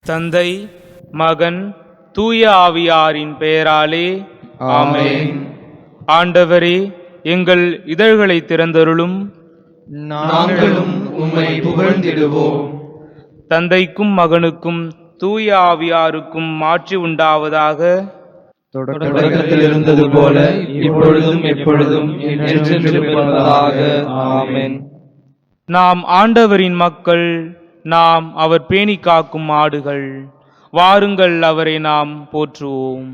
தந்தை, மகன், தூய ஆவியாரின் பெயராலே ஆமென். ஆண்டவரே, எங்கள் இதழ்களை திறந்தருளும். நாங்களும் உம்மை புகழ்ந்திடுவோம். தந்தைக்கும் மகனுக்கும் தூய ஆவியாருக்கும் மாட்சி உண்டாவதாக. தொடக்கத்தில் இருந்தது போல இப்பொழுதும் எப்பொழுதும் என்றென்றும் இருப்பதாக. ஆமென். நாம் ஆண்டவரின் மக்கள், நாம் அவர் பேணி காக்கும் ஆடுகள். வாருங்கள், அவரை நாம் போற்றுவோம்.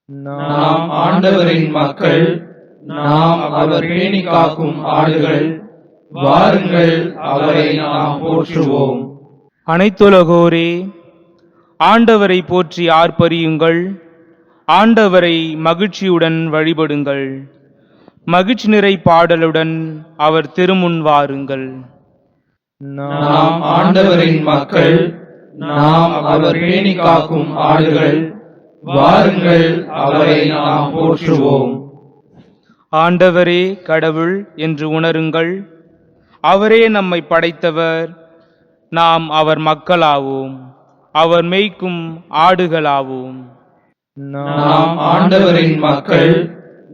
நாம் ஆண்டவரின் மக்கள், நாம் அவர் பேணி காக்கும் ஆடுகள். வாருங்கள், அவரை நாம் போற்றுவோம். அனைத்துலகோரே, ஆண்டவரை போற்றி ஆர்ப்பரியுங்கள். ஆண்டவரை மகிழ்ச்சியுடன் வழிபடுங்கள். மகிழ்ச்சி நிறை பாடலுடன் அவர் திருமுன் வாருங்கள். நாம் ஆண்டவரின் மக்கள், நாம் அவர் பேணி காக்கும் ஆடுகள். வாருங்கள், அவரை நாம் போற்றுவோம். ஆண்டவரே கடவுள் என்று உணருங்கள். அவரே நம்மை படைத்தவர். நாம் அவர் மக்களாவோம், அவர் மேய்க்கும் ஆடுகளாவோம். நாம் ஆண்டவரின் மக்கள்,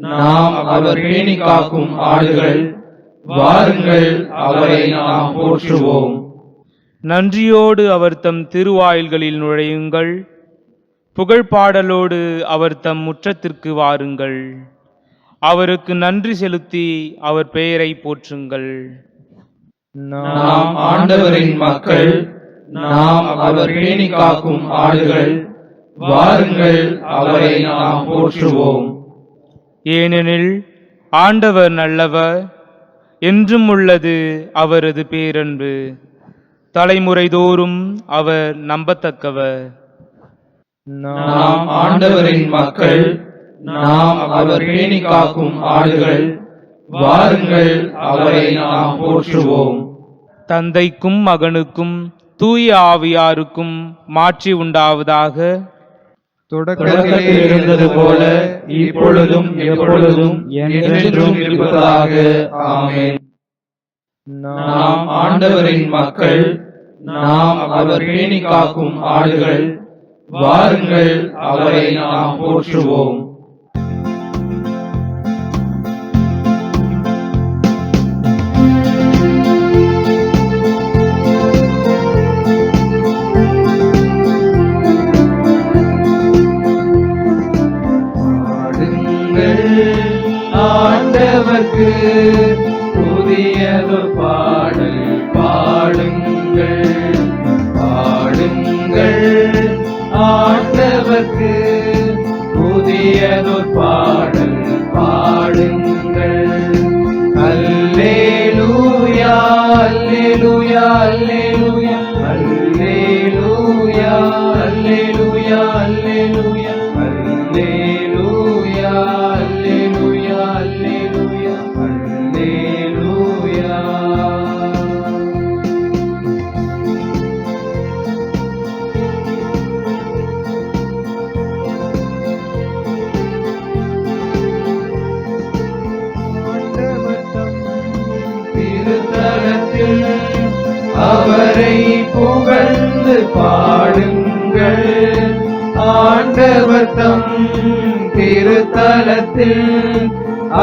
நாம் அவர் பேணி காக்கும் ஆடுகள். வாருங்கள், அவரை நாம் போற்றுவோம். நன்றியோடு அவர் தம் திருவாயில்களில் நுழையுங்கள். புகழ்பாடலோடு அவர் தம் முற்றத்திற்கு வாருங்கள். அவருக்கு நன்றி செலுத்தி அவர் பெயரை போற்றுங்கள். நாம் ஆண்டவரின் மக்கள், நாம் அவர் பேணி காக்கும் ஆடுகள். வாருங்கள், அவரை நாம் போற்றுவோம். ஏனெனில் ஆண்டவர் நல்லவர், என்றும் உள்ளது அவரது பேரன்பு. தலைமுறை தோறும் அவர் நம்பத்தக்கவர். நாம் ஆண்டவரின் மக்கள், நாம் அவர் பேணி காக்கும் ஆடுகள். வாருங்கள், அவரை நாம் போற்றுவோம். தந்தைக்கும் மகனுக்கும் தூய ஆவியாருக்கும் மாட்சி உண்டாவதாக. தொடக்கத்தில் இருந்தது போல இப்பொழுதும் எப்பொழுதும் என்றென்றும் இருப்பதாக. ஆமென். நாம் ஆண்டவரின் மக்கள், நாம் அவர் பேணி காக்கும் ஆடுகள். வாருங்கள், அவரை நாம் போற்றுவோம். ஆண்டவர்க்கு புதியதொரு பாடல் பாடுங்கள். பாடுங்கள், ஆண்டவர்க்கு புதியதொரு பாடல் பாடுங்கள். அல்லேலூயா, அல்லேலூயா, அல்லேலூயா, அல்லேலூயா, அல்லேலூயா, அல்லேலூயா, அல்லேலூயா, அல்லேலூயா, அல்லேலூயா, அல்லேலூயா. திருத்தலத்தில் அவரை புகழ்ந்து பாடுங்கள். ஆண்டவர் தம் திருத்தலத்தில்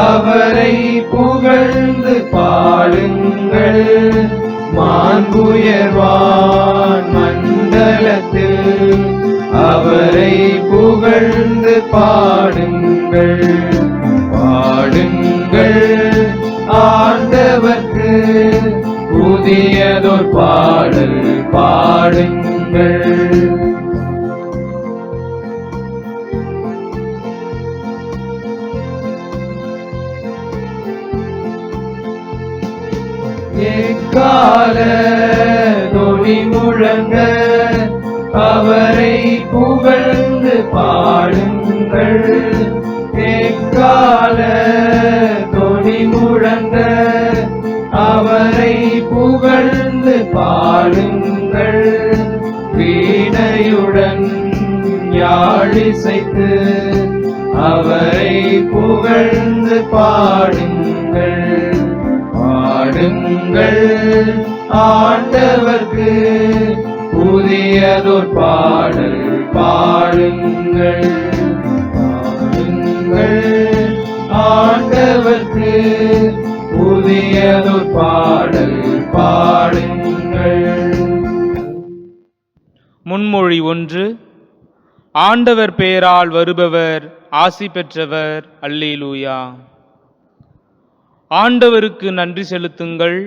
அவரை புகழ்ந்து பாடுங்கள். மாண்புயர்வான் மண்டலத்தில் அவரை புகழ்ந்து பாடுங்கள். பாடுங்கள், ஆண்டவர்க்கு புதியதொரு பாடல் பாடுங்கள். எக்கால தொனி முழங்க அவரை புகழ்ந்து பாடுங்கள். எக்கால தொனி முழங்க அவரை புகழ்ந்து பாடுங்கள். வீணையுடன் யாழிசைத்து அவரை புகழ்ந்து பாடுங்கள். பாடுங்கள், ஆண்டவர்க்கு புதியதோர் பாடல் பாடுங்கள். பாடுங்கள் ஆண்டவர்க்கு புதியதோர் பாடல் பாடுங்கள். முன்மொழி 1. ஆண்டவர் பெயரால் வருபவர் ஆசி பெற்றவர். அல்லேலூயா. ஆண்டவருக்கு நன்றி செலுத்துங்கள்.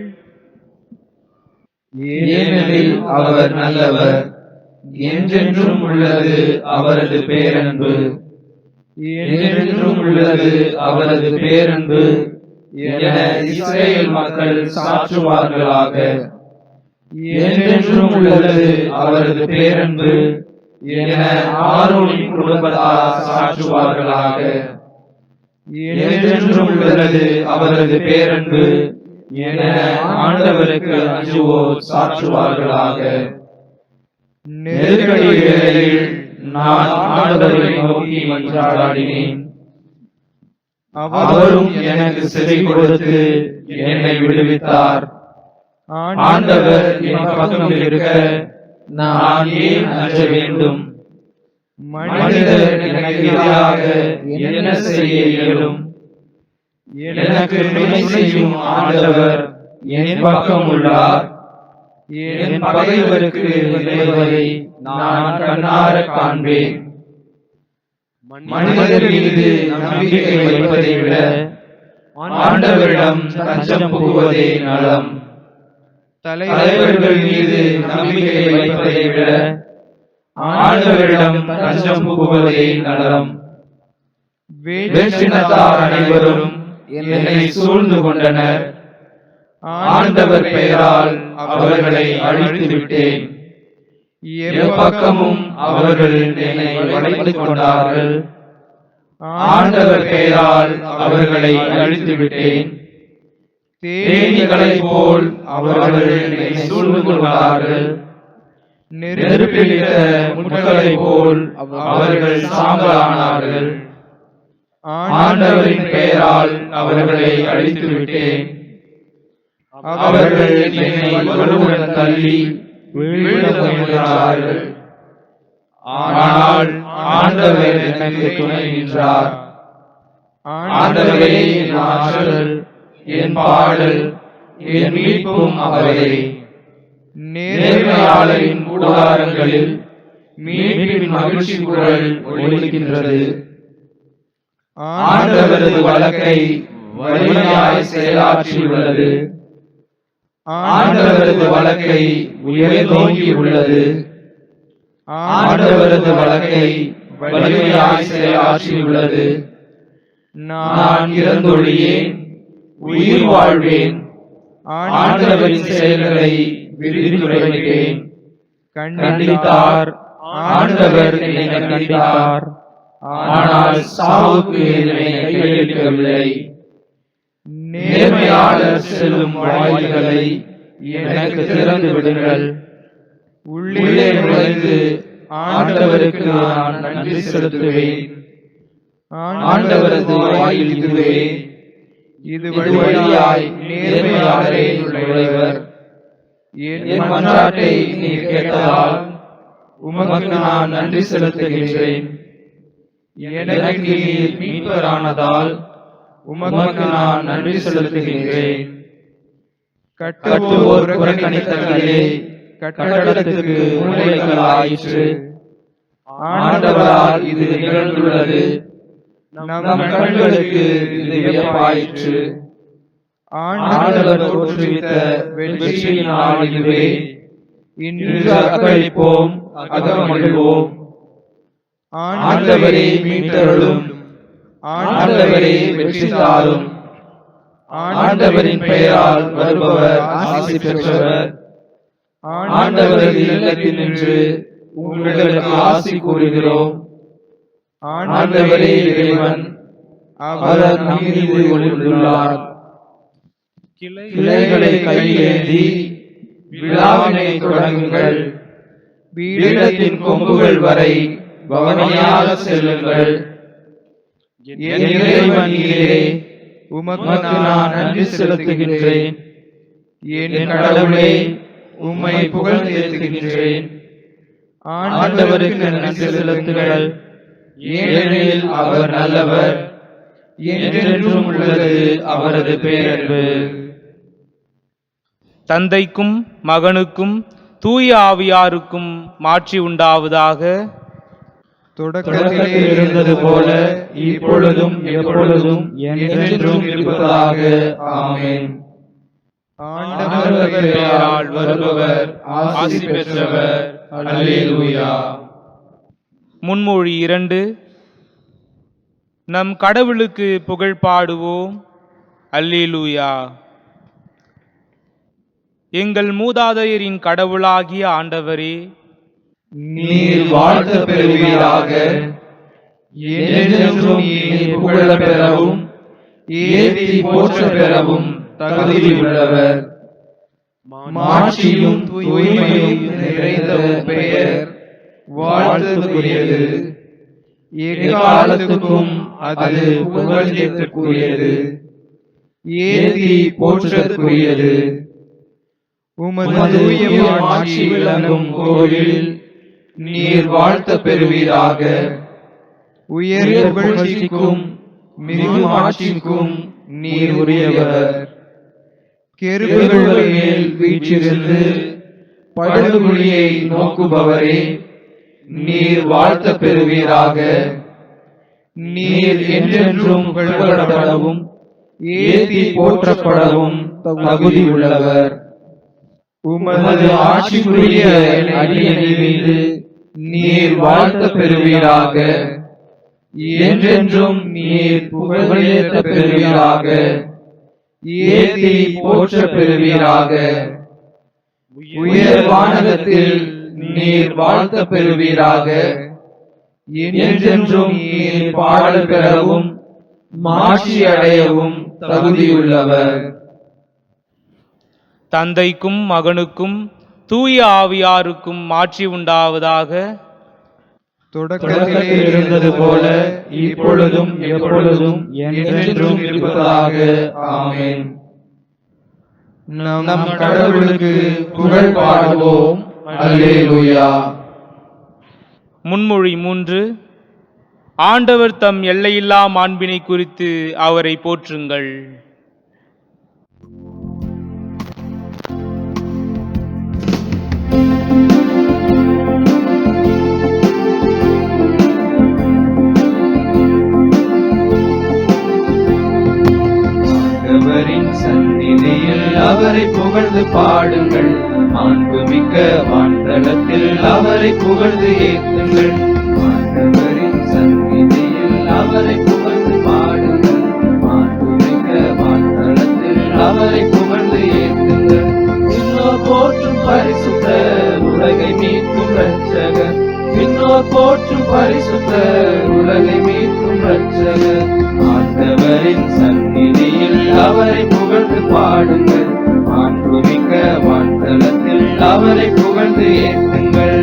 ஏனெனில் அவர் நல்லவர், என்றென்றும் உள்ளது அவரது பேரன்பு. என்றென்றும் உள்ளது அவரது பேரன்பு என இஸ்ரேல் மக்கள் சாற்றுவார்களாக. என்றென்றும் உள்ளது அவரது பேரன்பு என ஆரோனின் குடும்பத்தார் சாற்றுவார்களாக. என்றென்றும் உள்ளது அவரது பேரன்பு என ஆண்டவருக்கு அஞ்சுவோர் சாற்றுவார்களாக. நெருக்கடி வேளையில் நான் ஆண்டவரை நோக்கி மன்றாடினேன். அவரும் எனக்கு செவி கொடுத்து என்னை விடுவித்தார். ஆண்டவர் என் பக்கம் இருக்க நான் ஏன் அஞ்ச வேண்டும்? மனிதர் எனக்கு எதிராக என்ன செய்ய இயலும்? எனக்கு துணை செய்யும் ஆண்டவர் என் பக்கம் உள்ளார். என் பகைவருக்கு விளைவதை நான் கண்ணார காண்பேன். மனிதர் மீது நம்பிக்கை வைப்பதை விட ஆண்டவரிடம் தஞ்சம் புகுவதே நலம். தலைவர்கள் மீது நம்பிக்கை வைப்பதை விட ஆண்டவரிடம் தஞ்சம் புகுவதே நலம். வேற்றினத்தார் அனைவரும் என்னை சூழ்ந்து கொண்டனர். ஆண்டவர் பெயரால் அவர்களை அழித்து விட்டேன். எப்பக்கமும் அவர்கள் என்னை வளைத்துக் கொண்டார்கள். ஆண்டவர் பெயரால் அவர்களை அழித்து விட்டேன். தேனீகளைப் போல் அவர்கள் என்னை சூழ்ந்து கொண்டார்கள். நெருப்பிலிட்ட முட்களைப் போல் அவர்கள் சாம்பலானார்கள். ஆண்டவரின் பெயரால் அவர்களை அழித்து விட்டேன். அவர்கள் என்னை வலுவுடன் தள்ளி வீழ முயன்றார்கள். ஆனால் ஆண்டவர் எனக்கு துணை நின்றார். ஆண்டவரே என் ஆற்றல், என் பாடல், என் மீட்பும் அவரே. நேர்மையாளரின் கூடாரங்களில் மீட்பின் மகிழ்ச்சி குரல் ஒலிக்கின்றது. ஆண்டவரது வழக்கை வலிமையாய் செயலாற்றியுள்ளது. ஆண்டவரது வழக்கை உயர்ந்தோங்கி உள்ளது. ஆண்டவரது வழக்கை வலிமையாய் செயலாற்றியுள்ளது. நான் இறந்தொழியேன், உயிர் வாழ்வேன். ஆண்டவரின் செயல்களை விரித்துரைப்பேன். கண்டித்தார், ஆண்டவர் என்னை கண்டித்தார். ஆனால் சாவுக்கு என்னை கையளிக்கவில்லை. நேர்மையாளர் செல்லும் வாயில்களை எனக்கு திறந்து விடுங்கள். உள்ளே நுழைந்து ஆண்டவருக்கு நான் நன்றி செலுத்துவேன். ஆண்டவரது வாயில் இதுவே, இது வழியாய் நேர்மையாளரே நுழைவர். என் மன்றாட்டை நீர் கேட்டதால் உமக்கு நான் நன்றி செலுத்துகின்றேன். எனக்கு நீர் மீட்பரானதால் உமக்கு நான் நன்றி செலுத்துகின்றேன். கட்டுவோர் புறக்கணித்தங்களே கட்டடத்துக்கு மூலைகளாயிற்று. ஆண்டவரால் இது நிகழ்ந்துள்ளது. நம் கண்களுக்கு இது வியப்பாயிற்று. ஆண்டவர் தோற்றுவித்த வெற்றியின் நாள் இதுவே. இன்று அக்களிப்போம், அகமகிழ்வோம். ஆண்டவரே மீட்டருளும். ஆண்டவரே வெற்றி தாரும். ஆண்டவரின் பெயரால் வருபவர் ஆசி பெற்றவர். ஆண்டவரது இல்லத்தில் நின்று உங்களுக்கு ஆசி கூறுகிறோம். ஆண்டவரே இறைவன், அவர் நம் மீது ஒளிர்ந்துள்ளார். கிளைகளை கையேந்தி விழாவினை தொடங்குங்கள். பீடத்தின் கொம்புகள் வரை பவனியாக செல்லுங்கள். என் இறைவன் நீரே, உமக்கு நான் நன்றி செலுத்துகின்றேன். என் கடவுளே, உம்மை புகழ்ந்தேத்துகின்றேன். ஆண்டவருக்கு நன்றி செலுத்துங்கள், ஏனெனில் அவர் நல்லவர், என்றென்றும் உள்ளது அவரது பேரன்பு. தந்தைக்கும் மகனுக்கும் தூய ஆவியாருக்கும் மாட்சி உண்டாவதாக. தொடக்கத்தில் இருந்தது போல இப்பொழுதும் எப்பொழுதும் என்றென்றும் இருப்பதாக. ஆமென். ஆண்டவர் பெயரால் வருபவர் ஆசி பெற்றவர். அல்லேலூயா. முன்மொழி 2. நம் கடவுளுக்கு புகழ் பாடுவோம். அல்லேலூயா. எங்கள் மூதாதையரின் கடவுளாகிய ஆண்டவரே, நீர் வாழ்த்த பெறுவீராக. என்றென்றும் நீர் புகழ பெறவும் ஏத்தி போற்ற பெறவும் தகுதியுள்ளவர். மாட்சியும் தூய்மையும் நிறைந்த பெயர் வாழ்த்துக்குரியது. எக்காலத்துக்கும் அது புகழ்ச்சிக்குரியது, ஏத்தி போற்றற்குரியது. உமது தூய மாட்சி விளங்கும் கோவில் நீர் வாழ்த்த பெறுவீராக. உயர் புகழ்ச்சிக்கும் மிகு மாட்சிக்கும் நீர் உரியவர். கெருபுகள் மேல் வீற்றிருந்து படுகுழியை நோக்குபவரே, நீர் வாழ்த்த பெறுவீராக. நீர் என்றென்றும் புகழப்படவும் ஏத்தி போற்றப்படவும் தகுதியுள்ளவர். உமது ஆட்சிக்குரிய அடியணி மீது நீர் வாழ்த்த பெறுவீராக. என்றென்றும் நீர் புகழேற்ற பெறுவீராக. ஏத்தி போற்ற பெறுவீராக. உயர் வானகத்தில் நீர் வாழ்த்த பெறுவீராக. என்றென்றும் நீர் பாடல் பெறவும் மாட்சி அடையவும் தகுதியுள்ளவர். தந்தைக்கும் மகனுக்கும் தூய ஆவியாருக்கும் மாட்சி உண்டாவதாக. தொடக்கத்தில் இருந்தது போல இப்பொழுதும் எப்பொழுதும் என்றென்றும் இருப்பதாக. ஆமென். நம் கடவுளுக்கு புகழ் பாடுவோம். அல்லேலூயா. முன்மொழி 3. ஆண்டவர் தம் எல்லையில்லா மாண்பினை குறித்து அவரை போற்றுங்கள். ஆண்டவரின் சந்நிதியில் அவரை புகழ்ந்து பாடுங்கள். மாண்புமிக்க வான்தலத்தில் அவரை புகழ்ந்து ஏத்துங்கள். ஆண்டவரின் சந்நிதியில் அவரை புகழ்ந்து பாடுங்கள். மாண்புமிக்க வான்தலத்தில் அவரை புகழ்ந்து ஏத்துங்கள். விண்ணோர் போற்றும் பரிசுத்த உலகை மீட்கும் இரட்சகர். விண்ணோர் போற்றும் பரிசுத்த உலகை மீட்கும் இரட்சகர். ஆண்டவரின் சந்நிதியில் அவரை புகழ்ந்து பாடுங்கள். மாண்புமிக்க வான்தலத்தில் அவரை புகழ்ந்து ஏத்துங்கள்.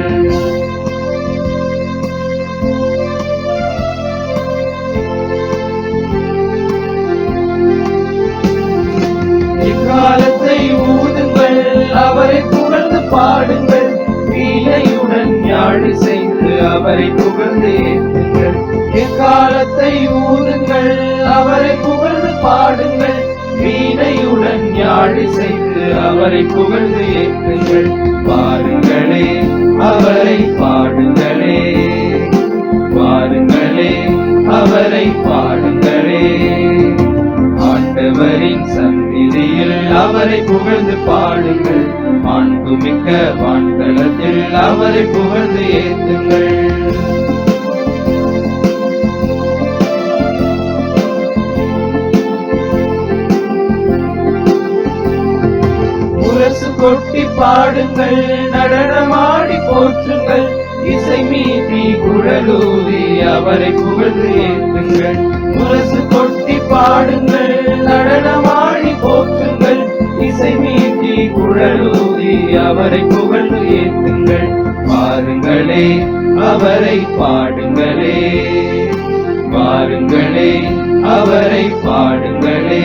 இக்காலத்தை ஊதுங்கள், அவரை புகழ்ந்து பாடுங்கள். வீணையுடன் யாழ் செய்து அவரை புகழ்ந்து ஏத்துங்கள். எக்காலத்தை ஊதுங்கள், அவரை புகழ்ந்து பாடுங்கள். வீணையுடன் யாழ் செய்து அவரை புகழ்ந்து ஏத்துங்கள். பாருங்களே அவரை பாடுங்களே, பாருங்களே அவரை பாடுங்களே. ஆண்டவரின் சந்நிதியில் அவரை புகழ்ந்து பாடுங்கள். மாண்புமிக்க வான்தலத்தில் அவரை புகழ்ந்து ஏத்துங்கள். முரசு கொட்டி பாடுங்கள், நடனமாடி போற்றுங்கள். இசை மீட்டி குழலூதி அவரை புகழ்ந்து ஏத்துங்கள். முரசு கொட்டி பாடுங்கள், நடனமாடி போற்றுங்கள். இசை மீட்டி குழலூதி அவரை புகழ்ந்து ஏத்துங்கள். பாருங்களே அவரை பாடுங்களே, பாருங்களே அவரை பாடுங்களே.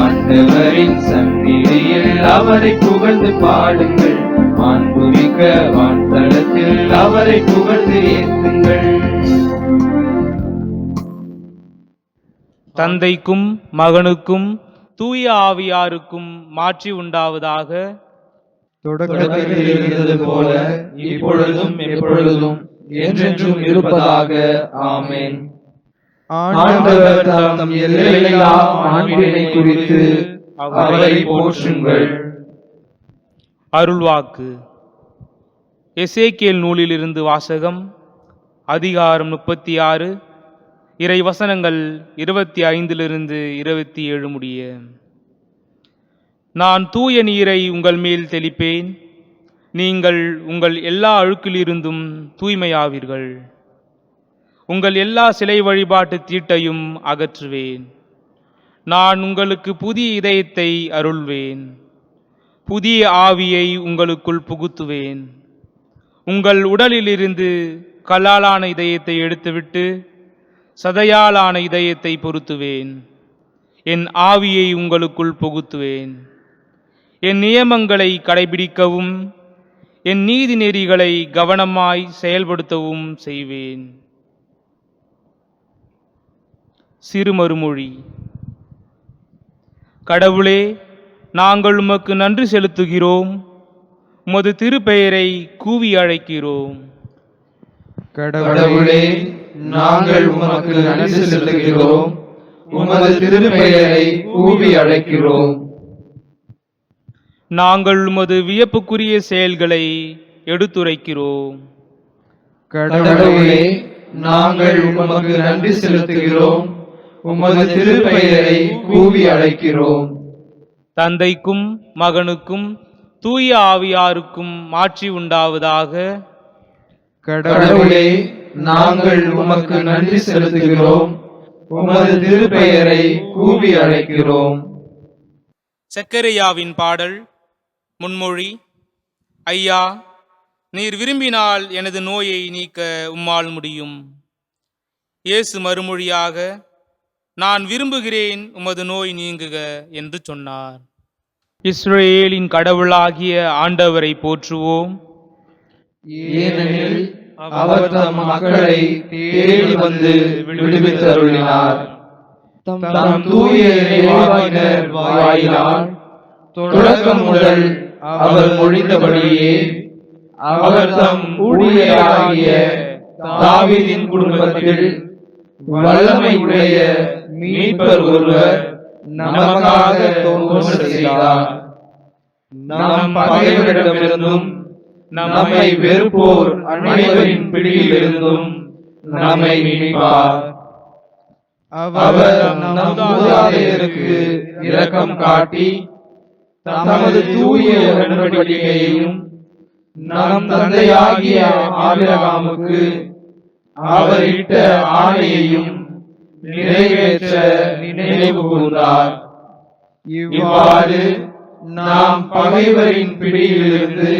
ஆண்டவரின் சந்நிதியில் அவரை புகழ்ந்து பாடுங்கள். மாண்புமிக்க வான்தலத்தில் அவரை புகழ்ந்து ஏத்துங்கள். தந்தைக்கும் மகனுக்கும் தூய ஆவியாருக்கும் மாட்சி உண்டாவதாக. தொடக்கத்தில் இருந்தது போல இப்பொழுதும் எப்பொழுதும் என்றென்றும் இருப்பதாக. ஆமென். ஆண்டவர் தம் எல்லையில்லா மாண்பினை குறித்து அவரை போற்றுங்கள். அருள்வாக்கு. எசேக்கியேல் நூலிலிருந்து வாசகம். அதிகாரம் 36, இறை வசனங்கள் 25 27 முடிய. நான் தூய நீரை உங்கள் மேல் தெளிப்பேன், நீங்கள் உங்கள் எல்லா அழுக்கிலிருந்தும் தூய்மையாவீர்கள். உங்கள் எல்லா சிலை வழிபாட்டு தீட்டையும் அகற்றுவேன். நான் உங்களுக்கு புதிய இதயத்தை அருள்வேன், புதிய ஆவியை உங்களுக்குள் புகுத்துவேன். உங்கள் உடலிலிருந்து கல்லாலான இதயத்தை எடுத்துவிட்டு சதையாலான இதயத்தை பொருத்துவேன். என் ஆவியை உங்களுக்குள் புகுத்துவேன். என் நியமங்களை கடைபிடிக்கவும் என் நீதி நெறிகளை கவனமாய் செயல்படுத்தவும் செய்வேன். சிறுமறுமொழி. கடவுளே, நாங்கள் உமக்கு நன்றி செலுத்துகிறோம், உமது திருப்பெயரை கூவி அழைக்கிறோம். கடவுளே, நாங்கள் உமக்கு நன்றி செலுத்துகிறோம், உமது திருப்பெயரை கூவி அழைக்கிறோம். நாங்கள் உமது வியப்புக்குரிய செயல்களை எடுத்துரைக்கிறோம். கடவுளே, நாங்கள் உமக்கு நன்றி செலுத்துகிறோம், உமது திருப்பெயரை கூவி அழைக்கிறோம். தந்தைக்கும் மகனுக்கும் தூய ஆவியாருக்கும் மாட்சி உண்டாவதாக. கடவுளே, நாங்கள் உமக்கு நன்றி செலுத்துகிறோம், உமது திருப்பெயரை கூவி அழைக்கிறோம். சக்கரையாவின் பாடல். முன்மொழி. ஐயா, நீர் விரும்பினால் எனது நோயை நீக்க உம்மால் முடியும். இயேசு மறுமொழியாக, நான் விரும்புகிறேன், உமது நோய் நீங்குக என்று சொன்னார். இஸ்ரவேலின் கடவுளாகிய ஆண்டவரை போற்றுவோம். ஏனெனில் அவர் தம் மக்களை தேடி வந்து விடுவித்தருளினார். தம் தூய இறைவாக்கினர் வாயிலால் தொடக்கம் முதல் அவர் மொழிந்தபடியே அவர் தம் ஊழியராகிய தாவீதின் குடும்பத்தில் வல்லமை உடைய மீட்பர் ஒருவர் நமக்காக தோன்ற செய்தார். நம் பகைவரிடமிருந்தும் நம்மை வெறுப்போர் அனைவரின் பிடியிலிருந்தும் நம்மை மீட்பார். அவர் நம் மூதாதையருக்கு இரக்கம் காட்டி தமது தூய உடன்படிக்கையையும் நம் தந்தையாகிய ஆபிரகாமுக்கு அவர் இட்ட ஆணையையும் நிறைவேற்ற நினைவு கூர்ந்தார். இவ்வாறு நாம் பகைவரின் பிடியிலிருந்து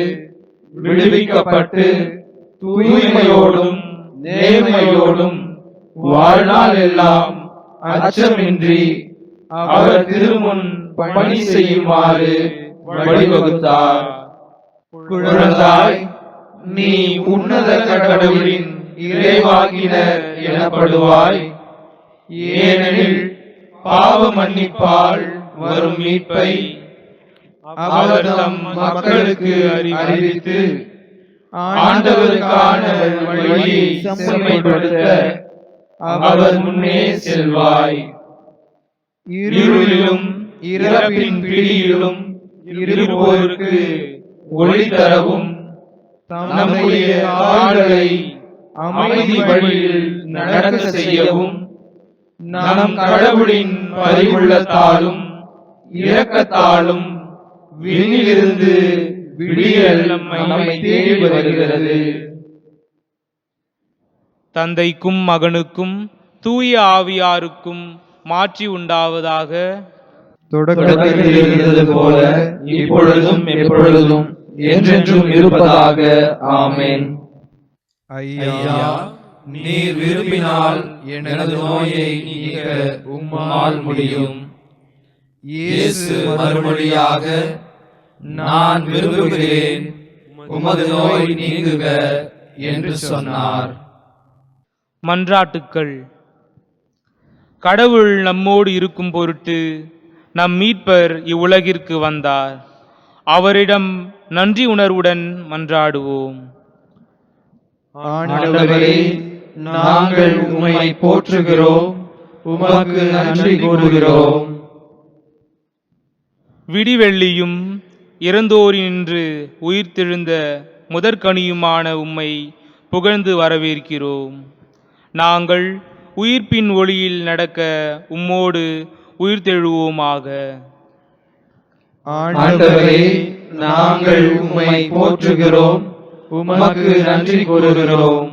விடுவிக்கப்பட்டு தூய்மையோடும் நேர்மையோடும் வாழ்நாள் எல்லாம் அச்சமின்றி அவர் திருமுன் பணி செய்யுமாறு வழிவகுத்தார். குழந்தாய், நீ உன்னத கடவுளின் இறைவாக்கினர் எனப்படுவாய். ஏனெனில் பாவ மன்னிப்பால் வரும் மீட்பை அவர் தம் மக்களுக்கு அறிவித்து ஆண்டவருக்கான வழியை செம்மைப்படுத்த அவர் முன்னே செல்வாய். இருளிலும் இறப்பின் பிடியிலும் இருப்போருக்கு ஒளி தரவும் நம்முடைய கால்களை அமைதி வழியில் நடக்க செய்யவும் நம் கடவுளின் பரிவுள்ளத்தாலும் இரக்கத்தாலும் விண்ணிலிருந்து விடியல் நம்மை தேடி வருகிறது. தந்தைக்கும் மகனுக்கும் தூய ஆவியாருக்கும் மாட்சி உண்டாவதாக. தொடக்கத்தில் இருந்தது போல இப்பொழுதும் எப்பொழுதும் என்றென்றும் இருப்பதாக. ஆமென். ஐயா, நீர் விரும்பினால் எனது நோயை நீக்க உம்மால் முடியும். இயேசு மறுமொழியாக, நான் விரும்புகிறேன், உமது நோய் நீங்குக என்று சொன்னார். மன்றாட்டுக்கள். கடவுள் நம்மோடு இருக்கும் பொருட்டு நம் மீட்பர் இவ்வுலகிற்கு வந்தார். அவரிடம் நன்றி உணர்வுடன் மன்றாடுவோம். ஆண்டவரே, நாங்கள் உம்மை போற்றுகிறோம், உமக்கு நன்றி கூறுகிறோம். விடிவெள்ளியும் இறந்தோரினின்று உயிர்த்தெழுந்த முதற்கனியுமான உம்மை புகழ்ந்து வரவேற்கிறோம். நாங்கள் உயிர்ப்பின் ஒளியில் நடக்க உம்மோடு உயிர்த்தெழுவோமாக. ஆண்டவரே, நாங்கள் உம்மை போற்றுகிறோம், உமக்கு நன்றி கூறுகிறோம்.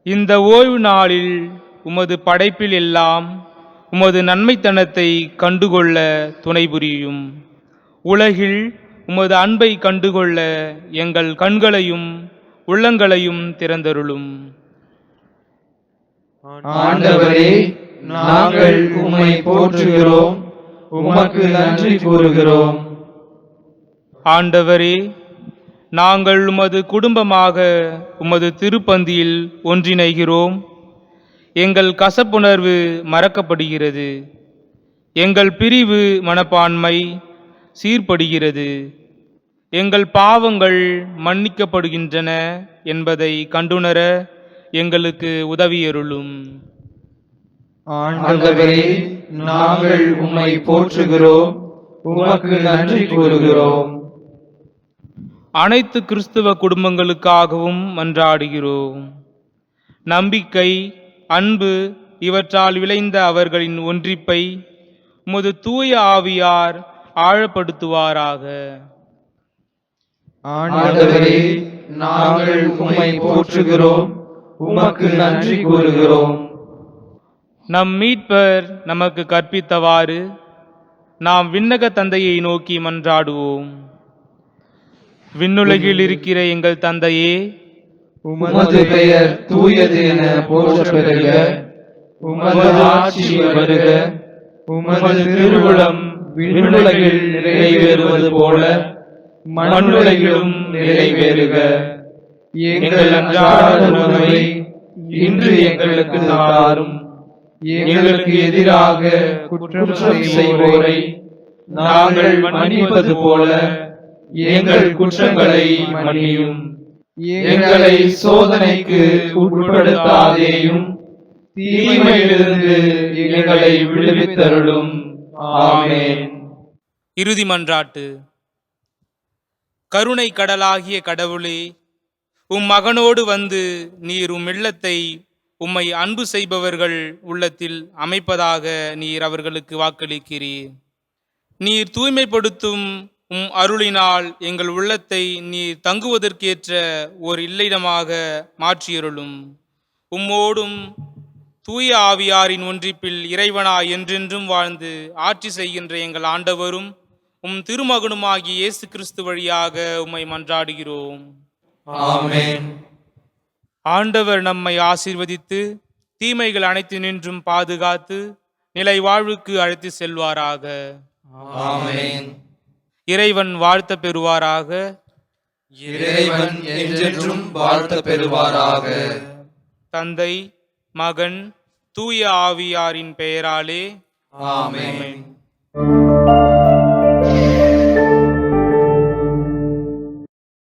இந்த ஓய்வு நாளில் உமது படைப்பில் எல்லாம் உமது நன்மைத்தனத்தை கண்டுகொள்ள துணை புரியும். உலகில் உமது அன்பை கண்டுகொள்ள எங்கள் கண்களையும் உள்ளங்களையும் திறந்தருளும். ஆண்டவரே, நாங்கள் உம்மை போற்றுகிறோம், உமக்கு நன்றி கூறுகிறோம். ஆண்டவரே, நாங்கள் உமது குடும்பமாக உமது திருப்பந்தியில் ஒன்றிணைகிறோம். எங்கள் கசப்புணர்வு மறக்கப்படுகிறது, எங்கள் பிரிவு மனப்பான்மை சீர்படுகிறது, எங்கள் பாவங்கள் மன்னிக்கப்படுகின்றன என்பதை கண்டுணர எங்களுக்கு உதவியருளும். ஆண்டவரே, நாங்கள் உம்மை போற்றுகிறோம், உமக்கு நன்றி கூறுகிறோம். அனைத்து கிறிஸ்துவ குடும்பங்களுக்காகவும் மன்றாடுகிறோம். நம்பிக்கை, அன்பு இவற்றால் விளைந்த அவர்களின் ஒன்றிப்பை உமது தூய ஆவியார் ஆழப்படுத்துவாராக. ஆண்டவரே, நாங்கள் உம்மை போற்றுகிறோம், உமக்கு நன்றி கூறுகிறோம். நம் மீட்பர் நமக்கு கற்பித்தவாறு நாம் விண்ணக தந்தையை நோக்கி மன்றாடுவோம். விண்ணுலகில் இருக்கிற எங்கள் தந்தையே, உமது பெயர் தூயது என போற்றப் பெறுக. உமது ஆட்சி வருக. உமது திருவுளம் விண்ணுலகில் நிறைவேறுவது போல மண்ணுலகிலும் நிறைவேறுக. எங்கள் அன்றாட உணவை இன்று எங்களுக்கு தாரும். எங்களுக்கு எதிராக குற்றம் செய்வோரை நாங்கள் மன்னிப்பது போல எங்கள் குற்றங்களை மன்னியும். எங்களை சோதனைக்கு உட்படுத்தாதேயும், தீமையிலிருந்து எங்களை விடுவித்தருளும். ஆமென். இறுதி மன்றாட்டு. கருணை கடலாகிய கடவுளே, உம் மகனோடு வந்து நீர் உம் இல்லத்தை உம்மை அன்பு செய்பவர்கள் உள்ளத்தில் அமைப்பதாக நீர் அவர்களுக்கு வாக்களிக்கிறீர். நீர் தூய்மைப்படுத்தும் உம் அருளினால் எங்கள் உள்ளத்தை நீர் தங்குவதற்கேற்ற ஓர் இல்லிடமாக மாற்றியருளும். உம்மோடும் தூய ஆவியாரின் ஒன்றிப்பில் இறைவனாய் என்றென்றும் வாழ்ந்து ஆட்சி செய்கின்ற எங்கள் ஆண்டவரும் உம் திருமகனுமாகிய இயேசு கிறிஸ்து வழியாக உம்மை மன்றாடுகிறோம். ஆமென். ஆண்டவர் நம்மை ஆசீர்வதித்து தீமைகள் அனைத்தினின்றும் பாதுகாத்து நிலை வாழ்வுக்கு அழைத்து செல்வாராக. ஆமென். இறைவன் வாழ்த்த பெறுவாராக. இறைவன் என்றென்றும் வாழ்த்த பெறுவாராக. தந்தை, மகன், தூய ஆவியாரின் பெயராலே ஆமென். ஆமென்.